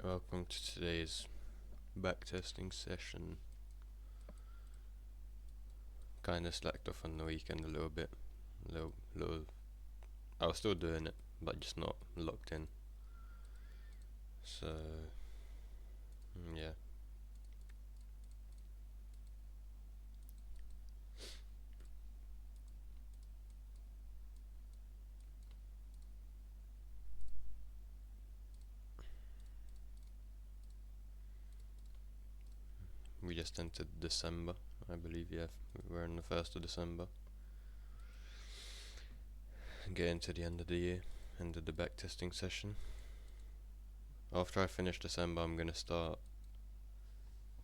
Welcome to today's backtesting session. Kinda slacked off on the weekend a little bit. Little. I was still doing it, but just not locked in. So, yeah. We just entered December, I believe, yeah. We're in the 1st of December. Getting to the end of the year, end of the backtesting session. After I finish December, I'm gonna start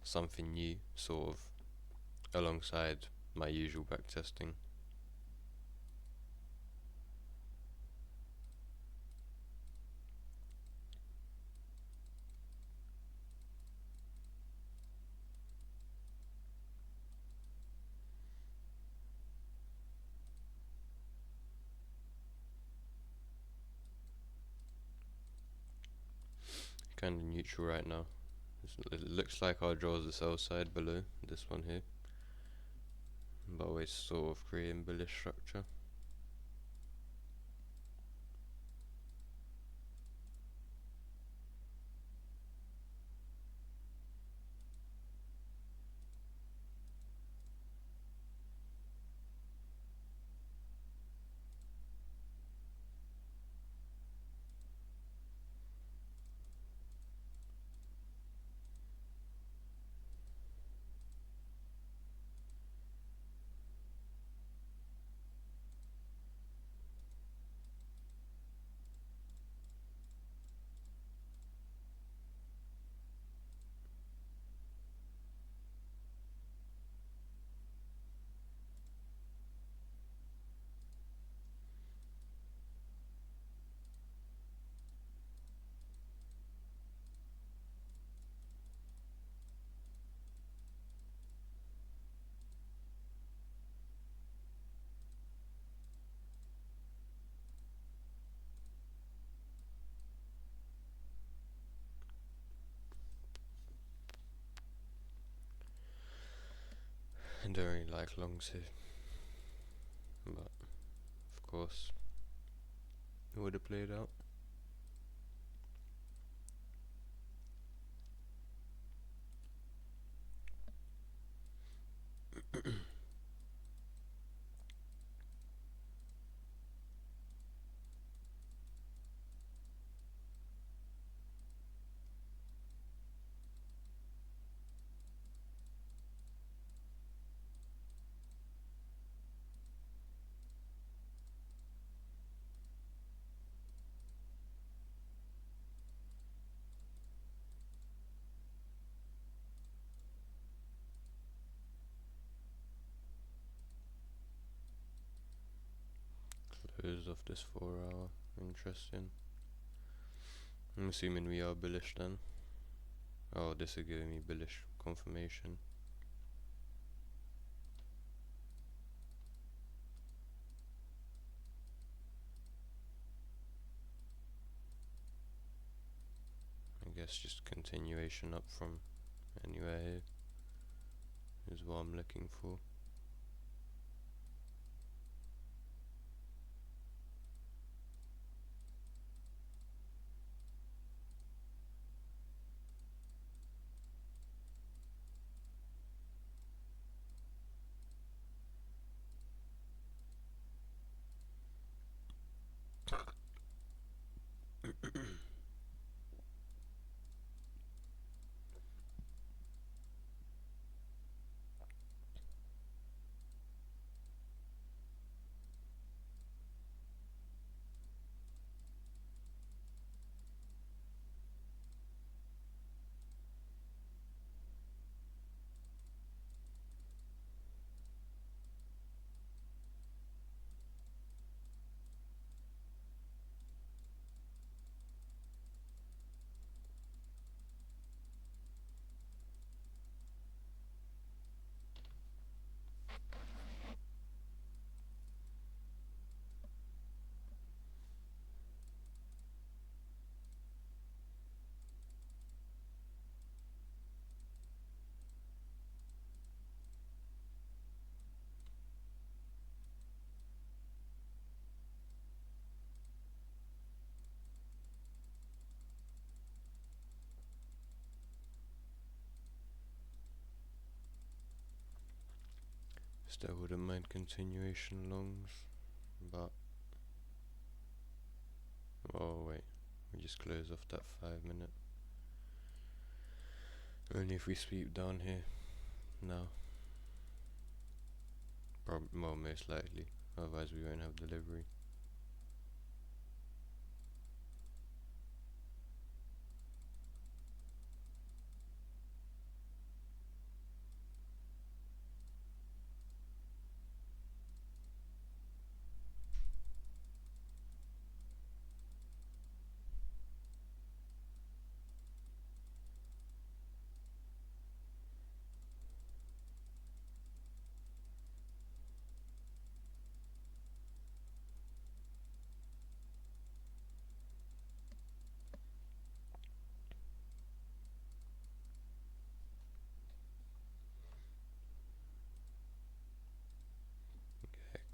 something new, sort of, alongside my usual backtesting. Kinda neutral right now. It looks like our draw is the sell side below this one here, but always sort of creating bullish structure. I don't really like longs here, but of course it would have played out. Close off this 4 hour. Interesting. I'm assuming we are bullish then. Oh, this is giving me bullish confirmation. I guess just continuation up from anywhere here is what I'm looking for. Still wouldn't mind continuation longs, but oh wait, we just close off that 5 minute. Only if we sweep down here now. Well, most likely, otherwise we won't have delivery.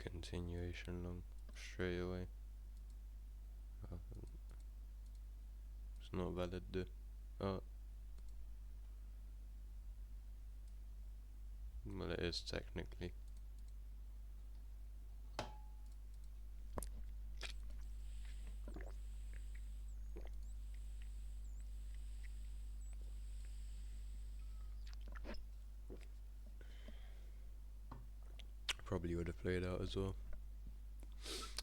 Continuation long straight away. It's not valid though. Oh, well, it is technically. Probably would have played out as well.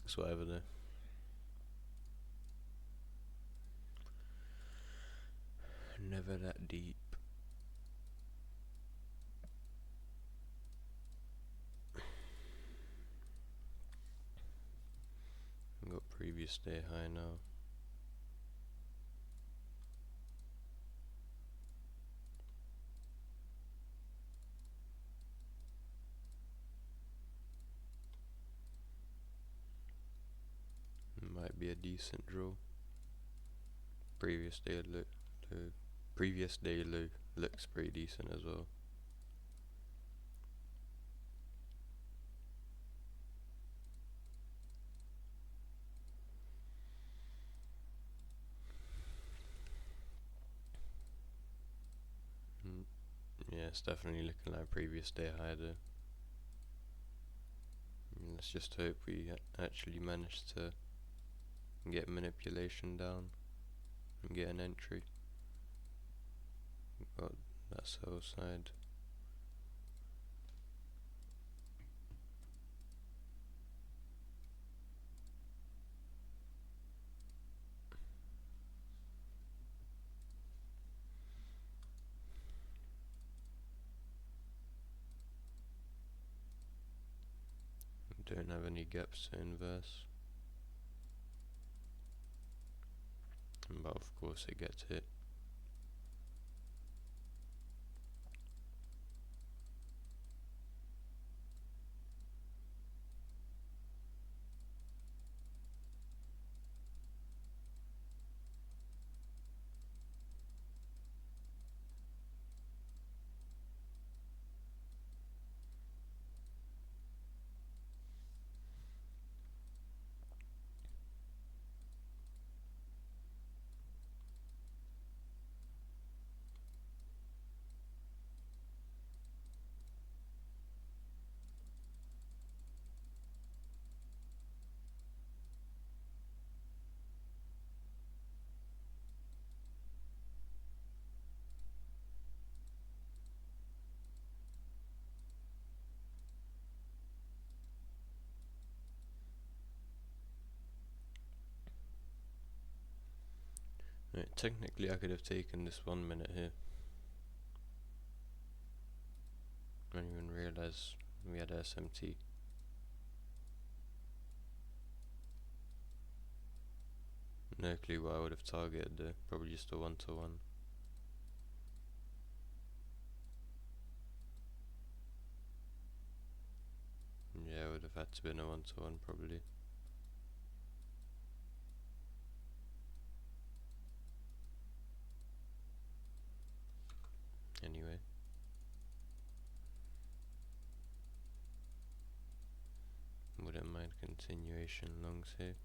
It's whatever though. Never that deep. Got previous day high now. Might be a decent draw. Previous day low looks pretty decent as well. Yeah, it's definitely looking like previous day high though. Let's just hope we actually manage to get manipulation down and get an entry. Got that sell side. Don't have any gaps to inverse, but of course it gets hit. Right, technically I could have taken this 1 minute here. I didn't even realise we had SMT. No clue what I would have targeted there, probably just a 1-to-1. Yeah, it would have had to been a 1-to-1 probably. Anyway. Wouldn't mind continuation longs here.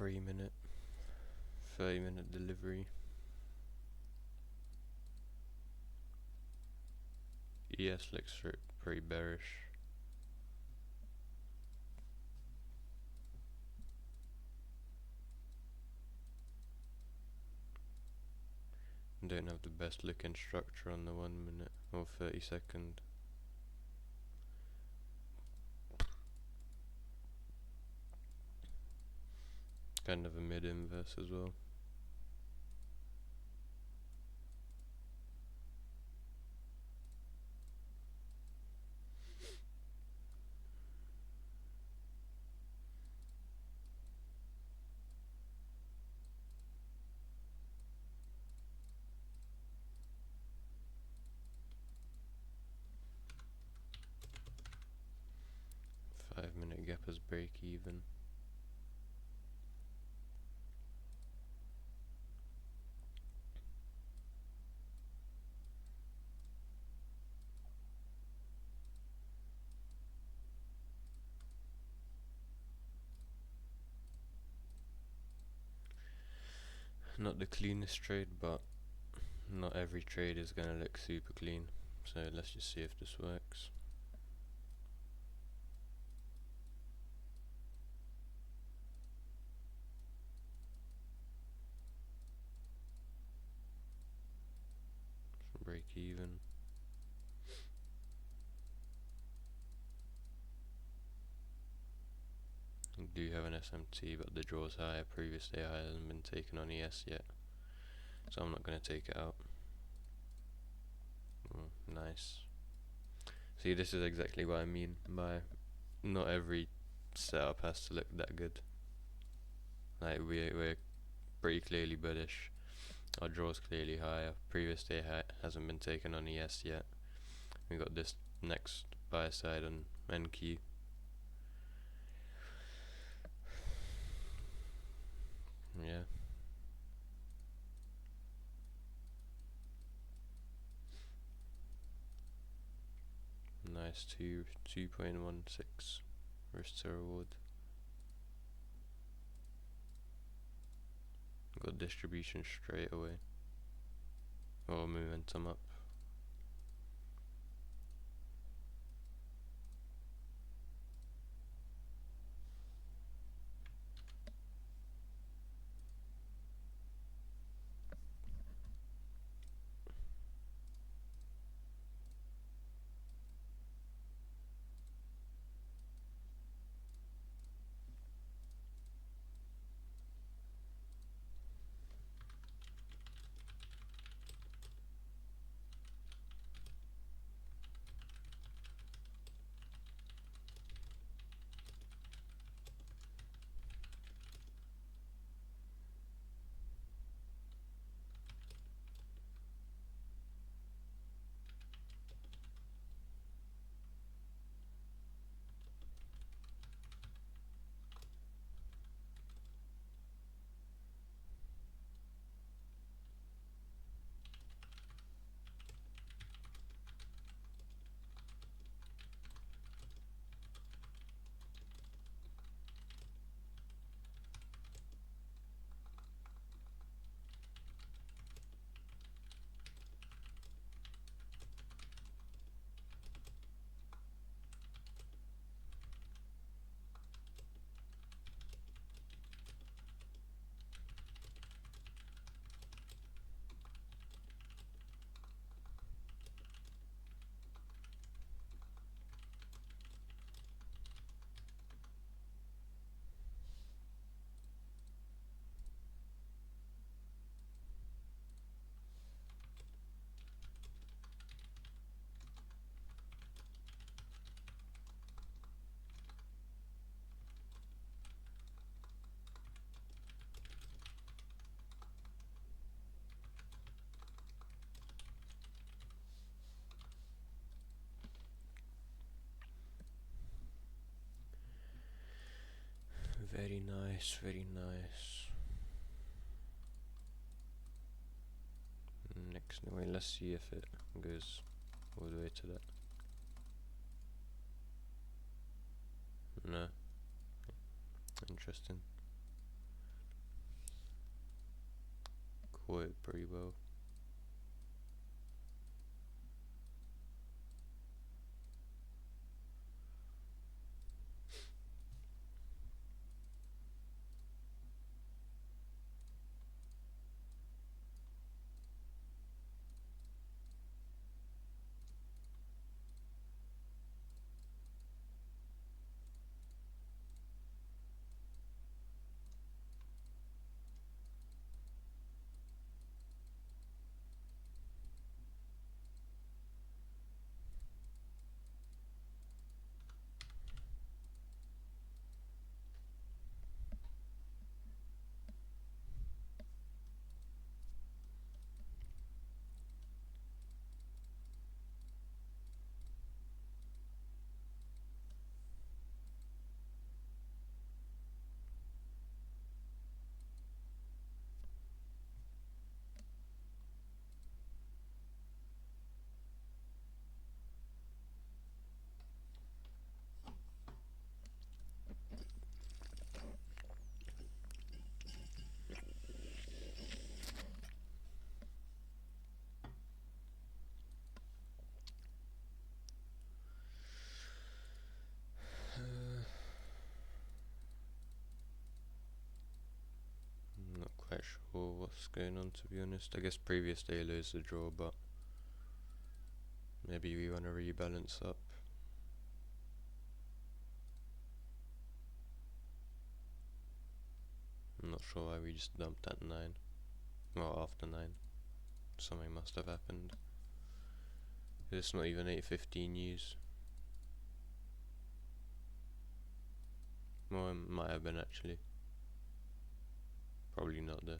3 minute, 30-minute delivery. ES looks pretty bearish. Don't have the best looking structure on the 1 minute or 30-second. Kind of a mid inverse as well. Five-minute gap as break even. Not the cleanest trade, but not every trade is gonna look super clean. So let's just see if this works. Break even. We do have an SMT, but the draw's higher. Previous day high hasn't been taken on ES yet, so I'm not gonna take it out. Nice. See, this is exactly what I mean by not every setup has to look that good. Like we're pretty clearly bullish. Our draw's clearly higher. Previous day high hasn't been taken on ES yet. We got this next buy side on NQ. Yeah. Nice 2.16 risk to reward. Got distribution straight away. Or momentum up. Very nice, very nice. Next, wait, let's see if it goes all the way to that. No. Interesting. caught it pretty well. I'm not quite sure what's going on, to be honest. I guess previous day low is a draw, but maybe we want to rebalance up. I'm not sure why we just dumped at 9. Well, after 9. Something must have happened. It's not even 8:15 news. Well, it might have been actually. Probably not though.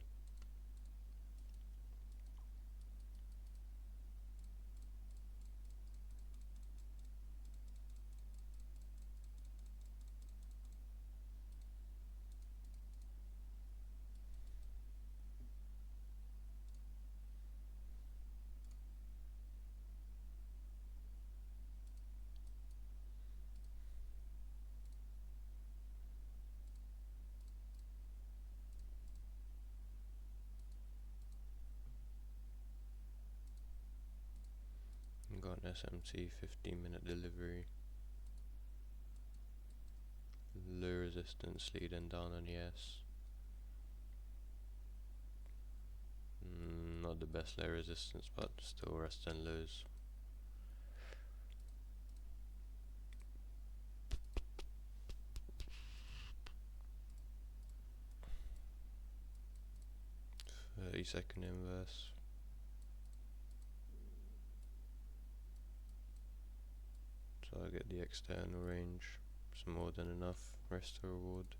Got an SMT 15-minute delivery. Low resistance leading down on ES. Not the best low resistance, but still resting lows. Second inverse. Target the external range. It's more than enough. Rest to reward.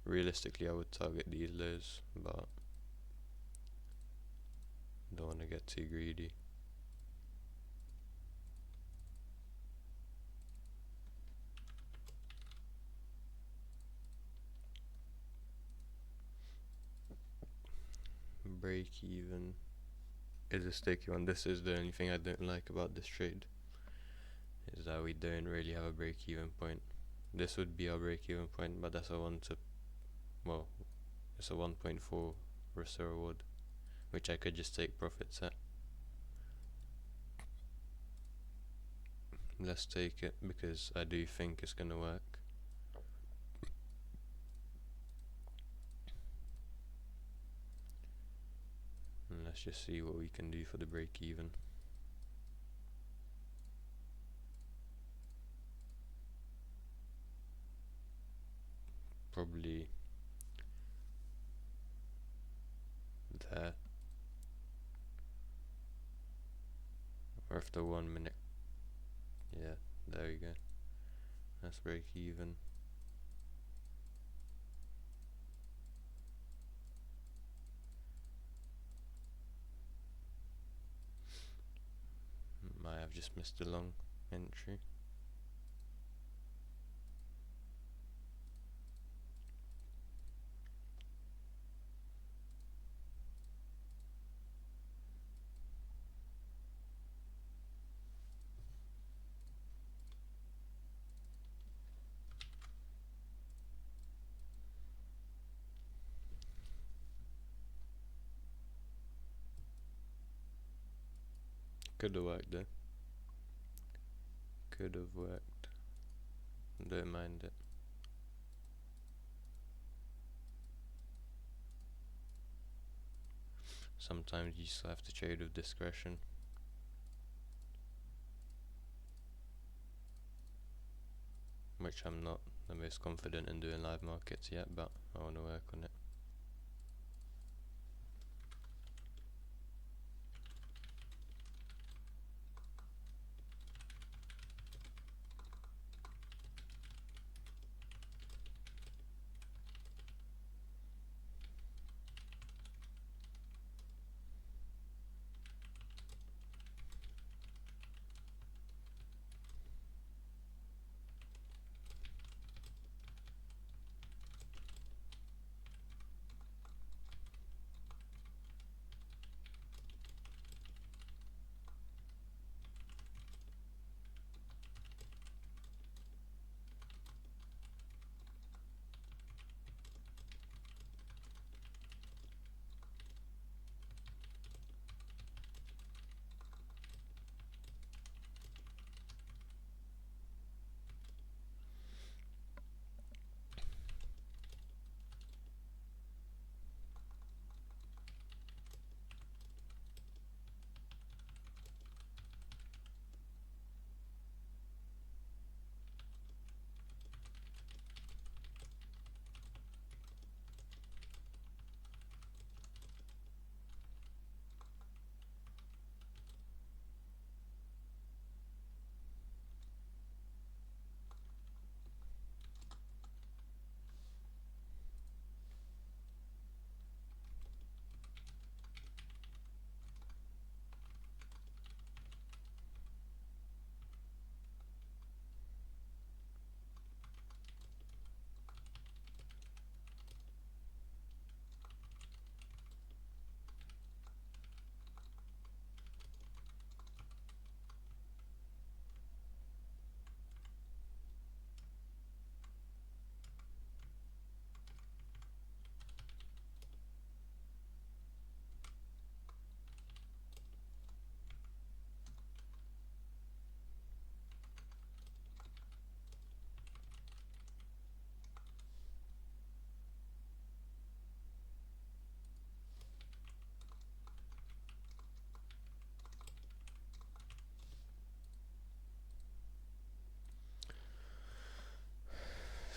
Realistically, I would target these lows, but don't want to get too greedy. Break even is a sticky one. This is the only thing I don't like about this trade, is that we don't really have a break even point. This would be our break even point, but that's a it's a 1.4 risk to reward, which I could just take profits at. Let's take it because I do think it's gonna work. And let's just see what we can do for the break even. Probably there. Or after 1 minute. Yeah, there we go. That's break even. Might have just missed a long entry. Could have worked though. Could have worked. Don't mind it. Sometimes you just have to trade with discretion. Which I'm not the most confident in doing live markets yet, but I want to work on it.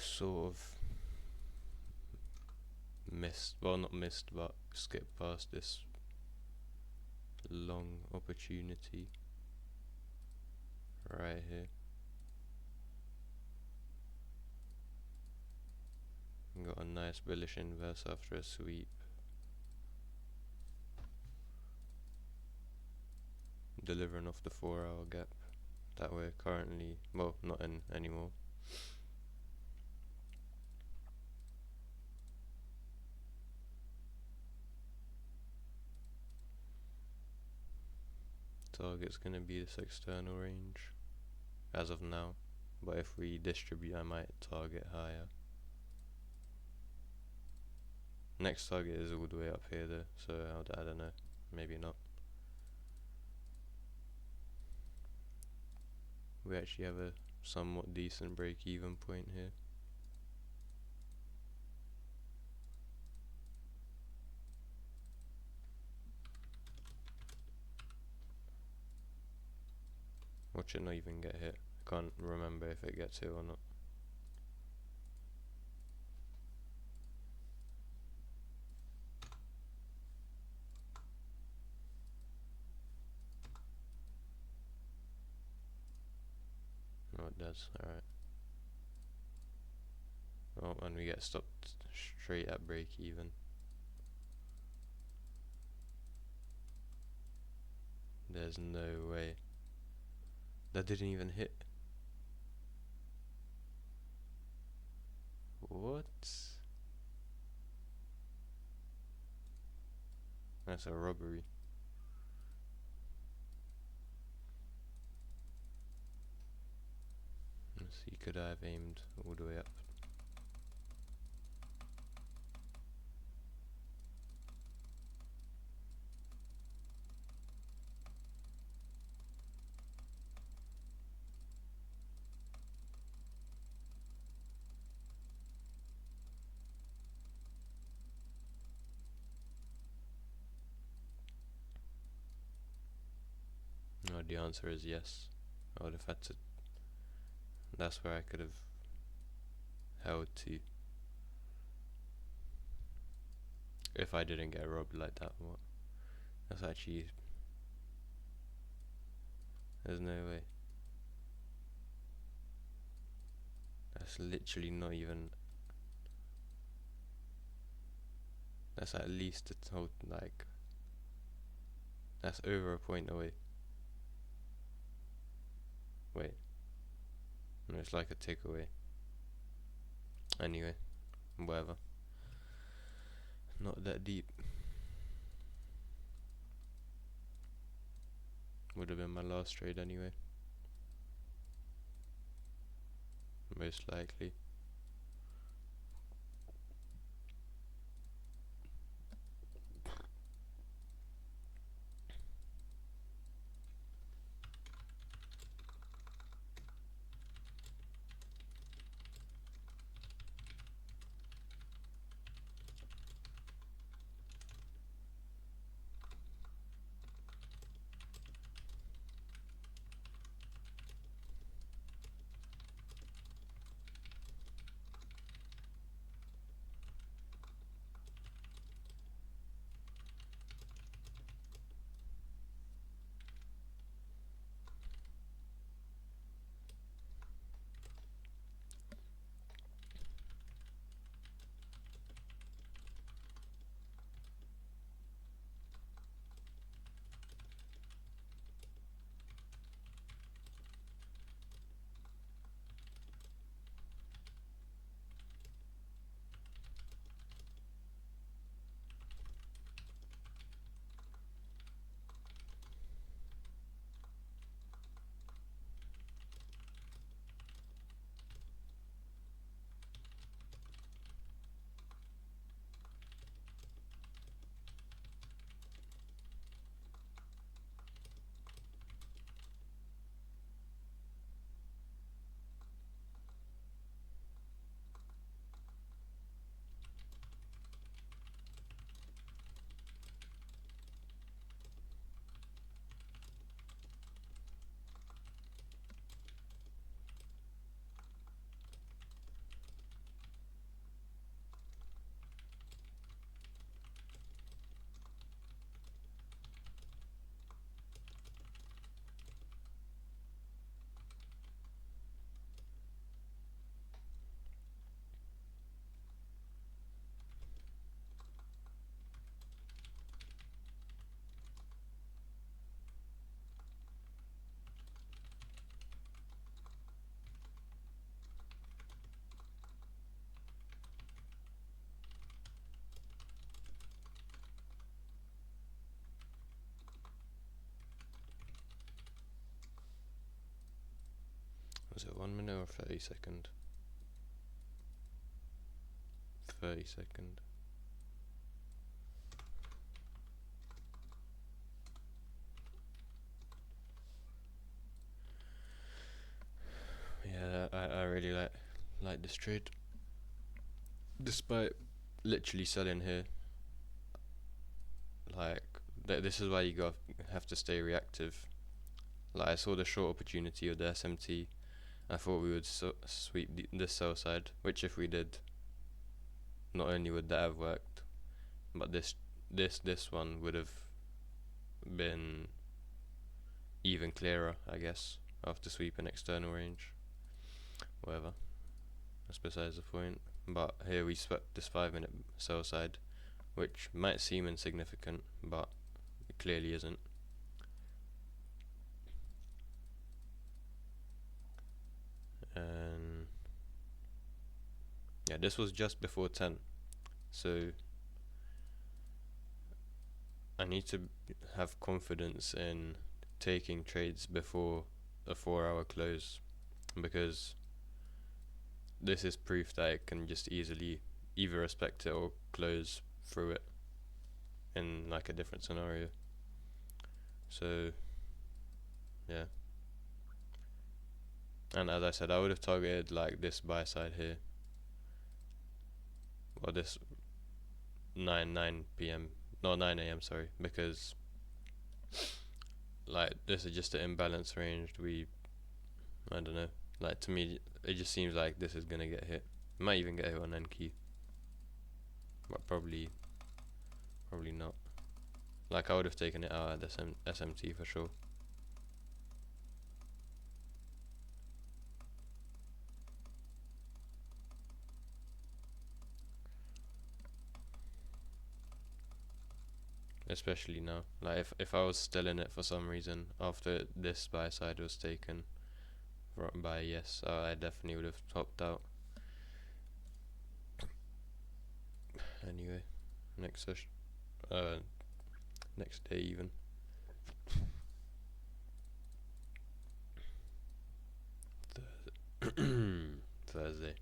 Sort of missed, well not missed, but skipped past this long opportunity right here. Got a nice bullish inverse after a sweep. Delivering off the 4-hour gap that we're currently, well, not in anymore. Target's gonna be this external range as of now, but if we distribute I might target higher. Next target is all the way up here though, so I don't know, maybe not. We actually have a somewhat decent break-even point here. Watch it not even get hit. I can't remember if it gets hit or not. Oh, it does, alright. Oh, and we get stopped straight at break even. There's no way. That didn't even hit. What? That's a robbery. He could have aimed all the way up. the answer is yes. I would have had to. That's where I could have held to if I didn't get robbed like that. What? That's actually. There's no way. That's literally not even. That's at least a total, like. That's over a point away. Wait. No, it's like a takeaway. Anyway, whatever. Not that deep. Would have been my last trade anyway. Most likely. Was it 1 minute or 30 second? 30 second. Yeah, I really like this trade. Despite literally selling here, like this is why you have to stay reactive. Like I saw the short opportunity of the SMT. I thought we would sweep this sell side, which if we did, not only would that have worked, but this one would have been even clearer, I guess, after sweeping external range. Whatever, that's besides the point. But here we swept this 5-minute sell side, which might seem insignificant, but it clearly isn't. And yeah, this was just before 10, so I need to have confidence in taking trades before a 4-hour close, because this is proof that it can just easily either respect it or close through it in like a different scenario. So yeah, and as I said, I would have targeted like this buy side here, or this 9 p.m. no 9 a.m. sorry, because like this is just an imbalanced range. I don't know. Like to me, it just seems like this is gonna get hit. It might even get hit on NQ, but probably not. Like I would have taken it out at SMT for sure. Especially now. Like if I was still in it for some reason after this buy side was taken by yes, I definitely would have topped out. Anyway, next session, next day even. Thursday.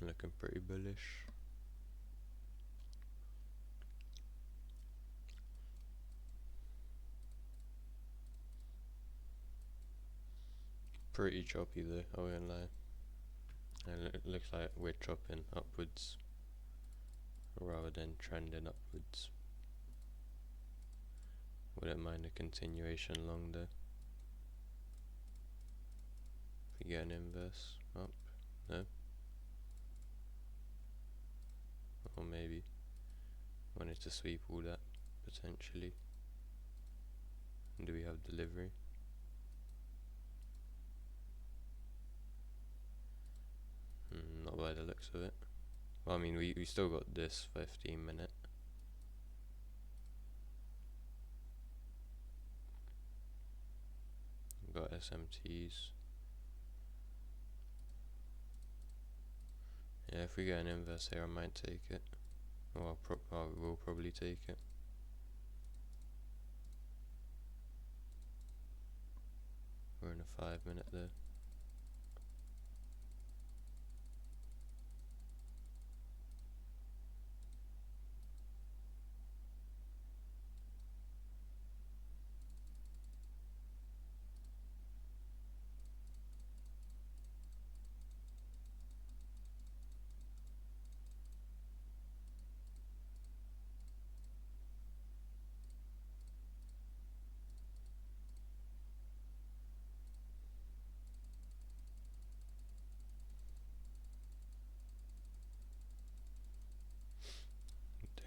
Looking pretty bullish. Pretty choppy though, I won't lie. And it looks like we're chopping upwards rather than trending upwards. Wouldn't mind a continuation long though. If we get an inverse up, no? Or maybe wanted to sweep all that potentially. Do we have delivery? Not by the looks of it. Well, I mean, we still got this 15-minute. Got SMTs. Yeah, if we get an inverse here, I might take it. Well, we'll probably take it. We're in a 5-minute there.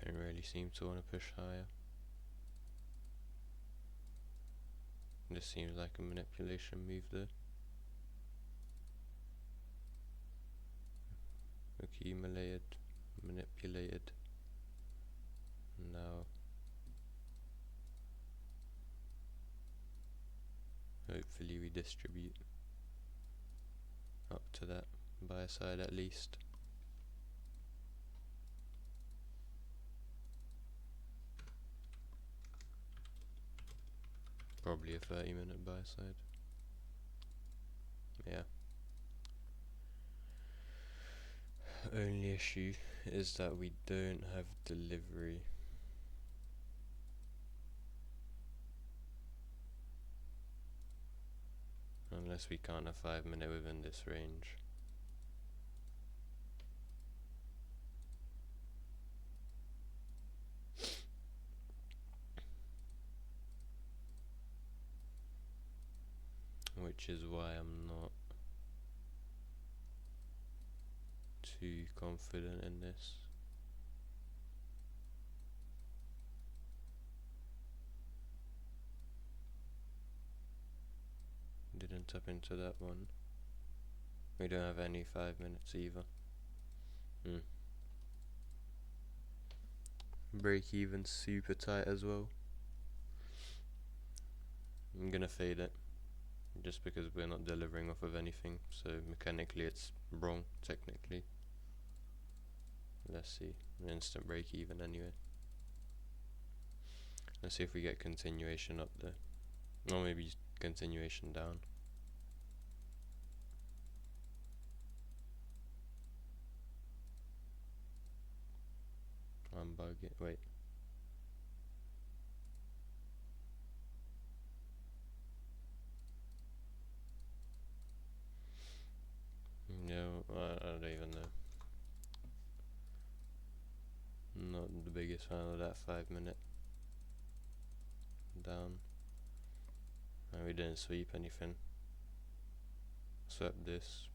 Don't really seem to want to push higher. This seems like a manipulation move though. Accumulated, manipulated. Now, hopefully we distribute up to that buy side at least. Probably a 30-minute buy side. Yeah. Only issue is that we don't have delivery. Unless we count a 5-minute within this range. Which is why I'm not too confident in this. Didn't tap into that one. We don't have any 5 minutes either. Break even super tight as well. I'm gonna fade it. just because we're not delivering off of anything, so mechanically it's wrong, technically. Let's see, an instant break even anyway. Let's see if we get continuation up there, or maybe continuation down. Unbug it, wait. No, I don't even know. Not the biggest fan of that 5 minute down. And we didn't sweep anything. Swept this.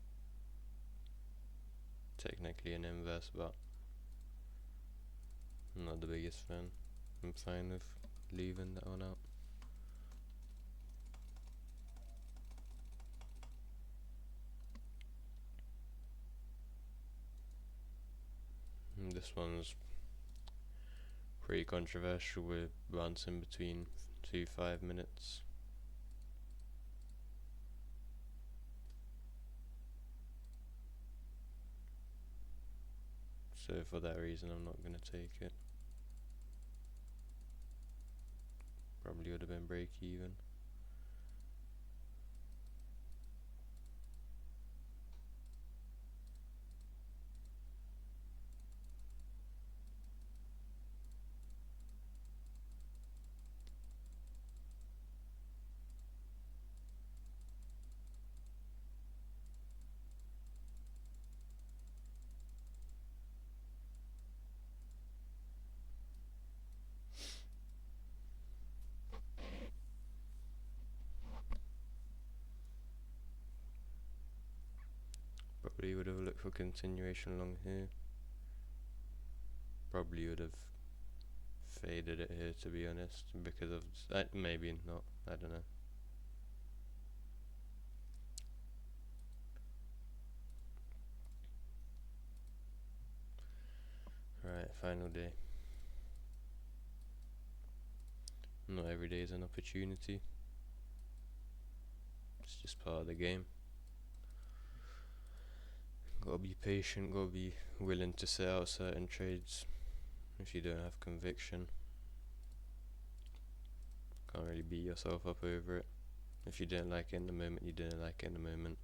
Technically an inverse, but not the biggest fan. I'm fine with leaving that one out. And this one's pretty controversial. We're bouncing between 2 5 minutes. So for that reason I'm not going to take it. Probably would have been break even. Probably would have looked for continuation along here. Probably would have faded it here, to be honest, because of maybe not, I don't know. Right, final day. Not every day is an opportunity. It's just part of the game. Gotta be patient, gotta be willing to sit out certain trades if you don't have conviction. Can't really beat yourself up over it. If you didn't like it in the moment, you didn't like it in the moment.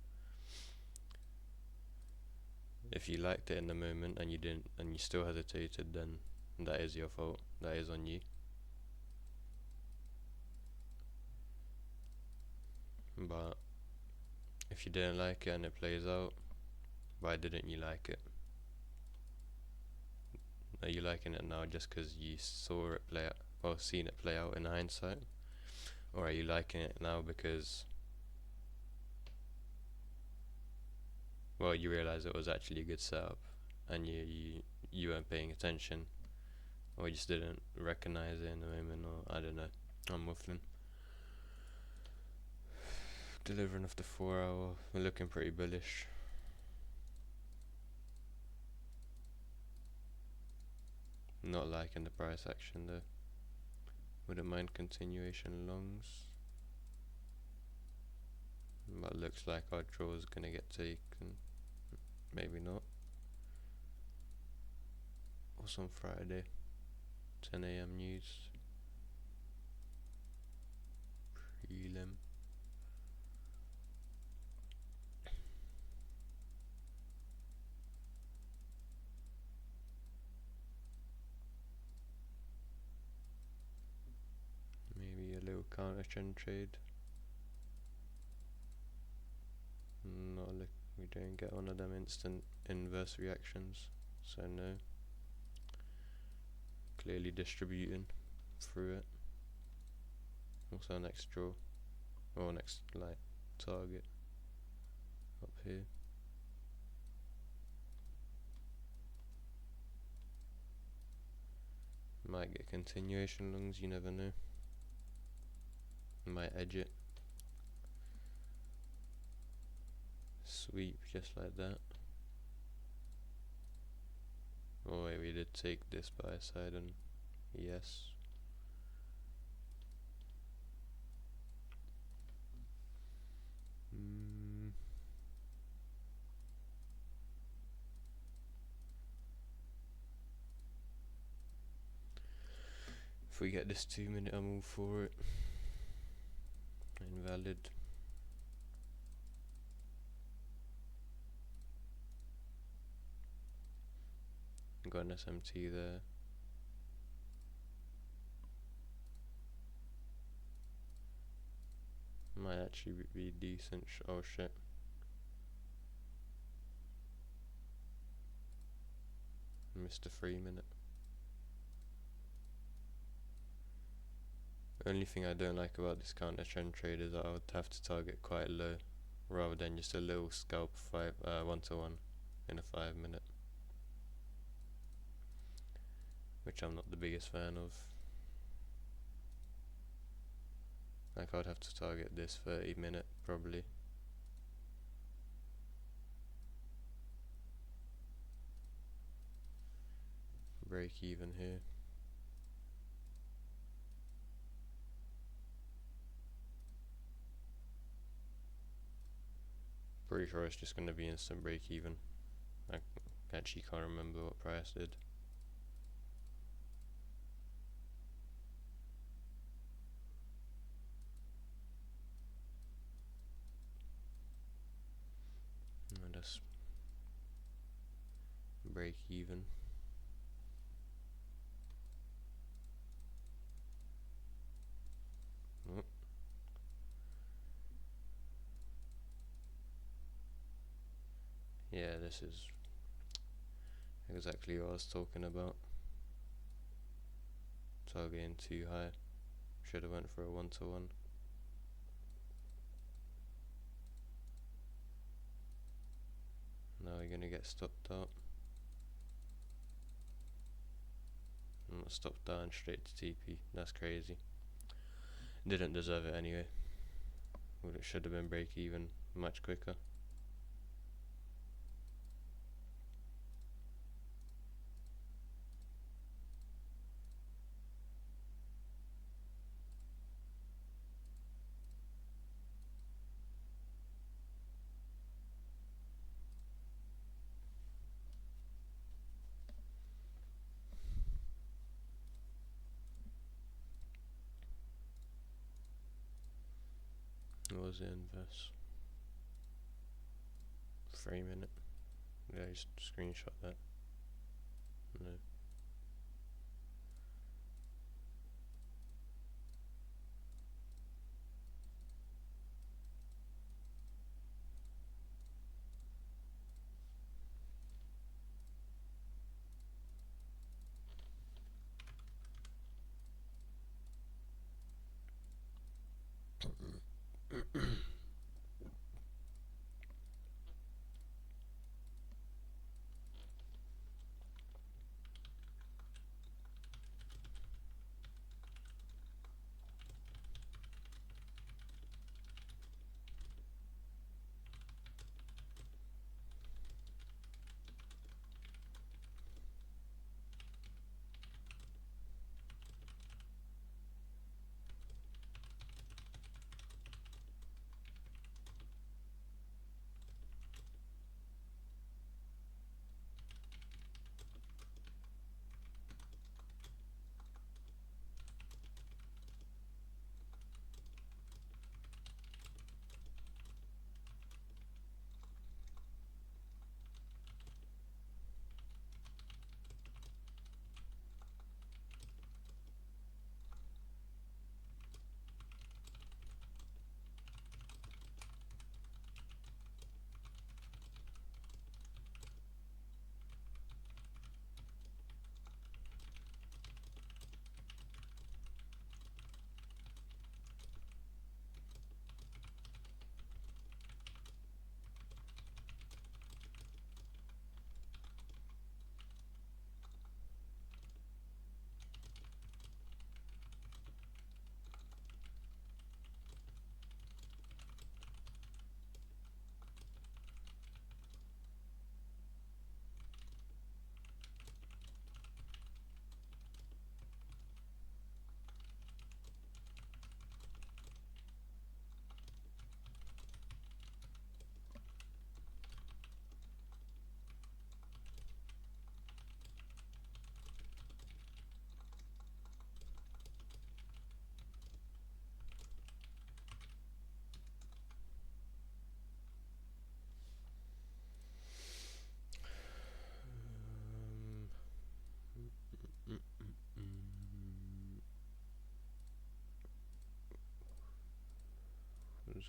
If you liked it in the moment and you didn't, and you still hesitated, then that is your fault. That is on you. But if you didn't like it and it plays out, why didn't you like it? Are you liking it now just because you saw it play out, or seen it play out in hindsight? Or are you liking it now because, well, you realise it was actually a good setup and you weren't paying attention, or you just didn't recognise it in the moment, or I don't know. I'm waffling. Delivering off the 4 hour, we're looking pretty bullish. Not liking the price action though. Wouldn't mind continuation longs, but looks like our draw is gonna get taken. Maybe not. What's on Friday? 10 AM news. Prelim. Maybe a little counter trend trade. Not look, we don't get one of them instant inverse reactions, so no. Clearly distributing through it. What's our next draw? Or next like target? Up here. Might get continuation longs, you never know. Might edge it. Sweep just like that. Oh wait, we did take this buy side and yes. If we get this 2 minute, I'm all for it. Invalid. Got an SMT there. Might actually be decent. Oh shit. Missed a 3 minute. The only thing I don't like about this counter trend trade is that I would have to target quite low rather than just a little scalp 1-to-1 in a 5 minute, which I'm not the biggest fan of. Like I'd have to target this 30 minute probably. Break even here. Pretty sure it's just going to be instant break even. I actually can't remember what price did. And just break even. Oh. Yeah, this is exactly what I was talking about. Targeting too high. Should have went for a 1-to-1. Now we're gonna get stopped out. I'm not stopped down straight to TP. That's crazy. Didn't deserve it anyway. Well, it should have been break even much quicker. What was it, invest? 3 minute. Yeah, just screenshot that. No.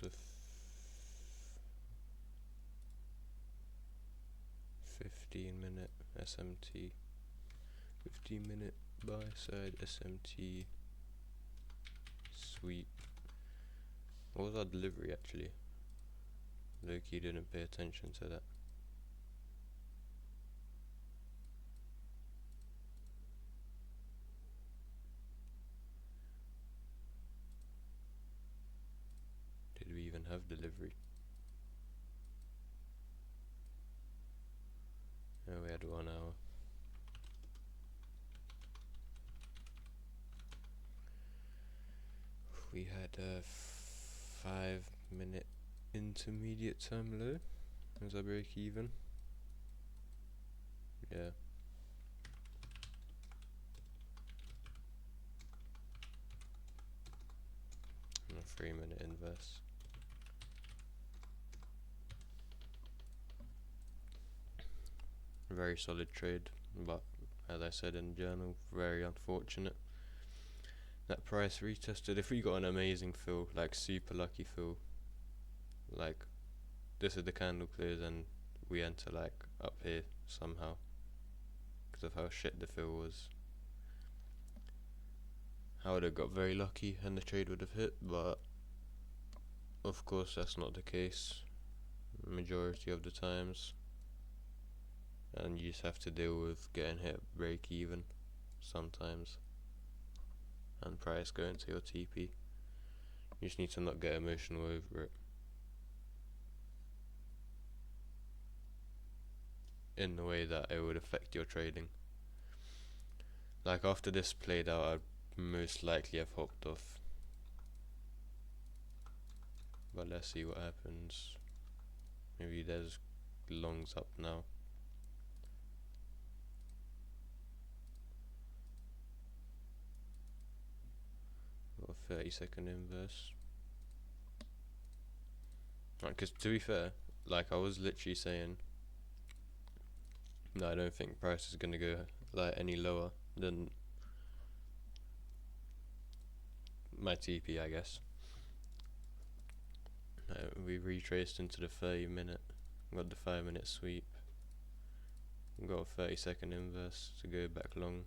was a 15-minute SMT, 15-minute buy side SMT sweep. What was our delivery actually? Loki didn't pay attention to that. Did we even have delivery? No, we had 1 hour. We had a 5-minute intermediate term low as our break even. Yeah. And a 3-minute inverse. Very solid trade, but as I said in the journal, very unfortunate. That price retested. If we got an amazing fill, like super lucky fill, like this is the candle close and we enter like up here somehow because of how shit the fill was, I would have got very lucky and the trade would have hit, but of course that's not the case majority of the times, and you just have to deal with getting hit break even sometimes and price going to your TP. You just need to not get emotional over it in the way that it would affect your trading. Like after this played out, I'd most likely have hopped off, but let's see what happens. Maybe there's longs up now. Got a 30-second inverse. Because to be fair, like I was literally saying, no, I don't think price is gonna go like any lower than my TP, I guess. We retraced into the 30-minute, got the 5-minute sweep, got a 30-second inverse to go back long,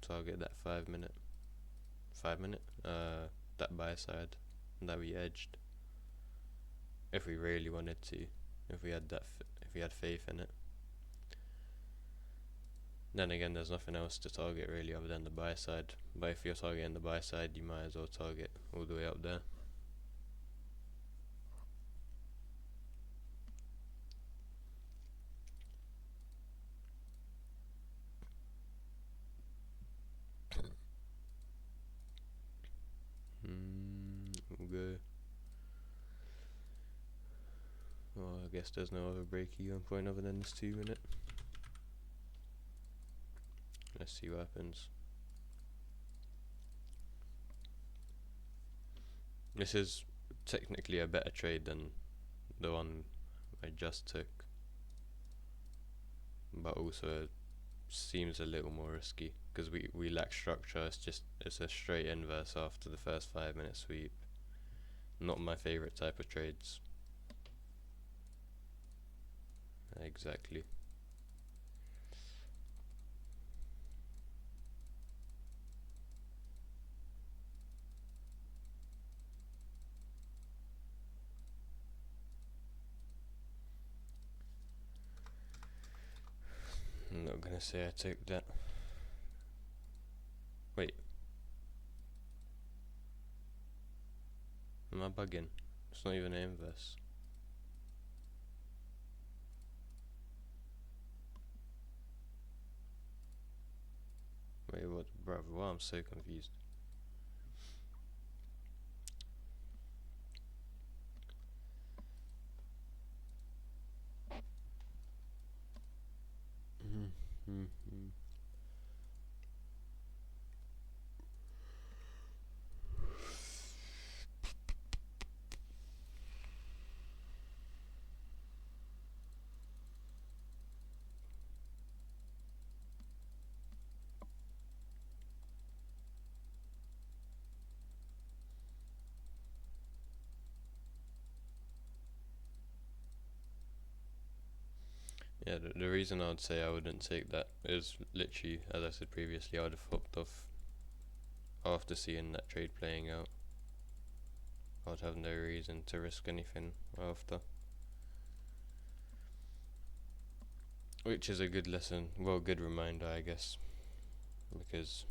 target that 5-minute, that buy side that we edged. If we really wanted to, if we had that, if we had faith in it. Then again, there's nothing else to target really other than the buy side. But if you're targeting the buy side, you might as well target all the way up there. We'll go. Well, I guess there's no other break-even point other than this 2-minute. Let's see what happens. This is technically a better trade than the one I just took, but also seems a little more risky because we lack structure. It's a straight inverse after the first 5-minute sweep. Not my favorite type of trades. Exactly. I'm not gonna say I took that. Wait. Am I bugging? It's not even an inverse. Wait, what, bruv? Wow, I'm so confused. Yeah, the reason I'd say I wouldn't take that is literally, as I said previously, I would have hopped off after seeing that trade playing out. I'd have no reason to risk anything after. Which is a good lesson, well, good reminder, I guess, because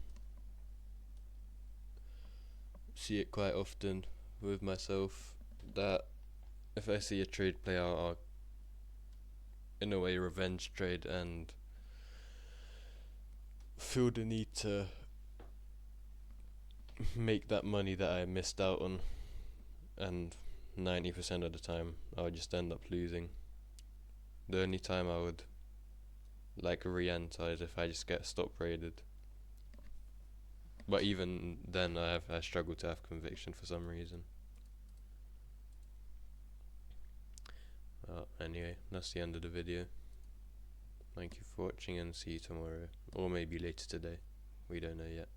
I see it quite often with myself that if I see a trade play out, I'll in a way revenge trade and feel the need to make that money that I missed out on, and 90% of the time I would just end up losing. The only time I would like re-enter is if I just get stop raided. But even then I struggle to have conviction for some reason. Anyway, that's the end of the video. Thank you for watching and see you tomorrow. Or maybe later today. We don't know yet.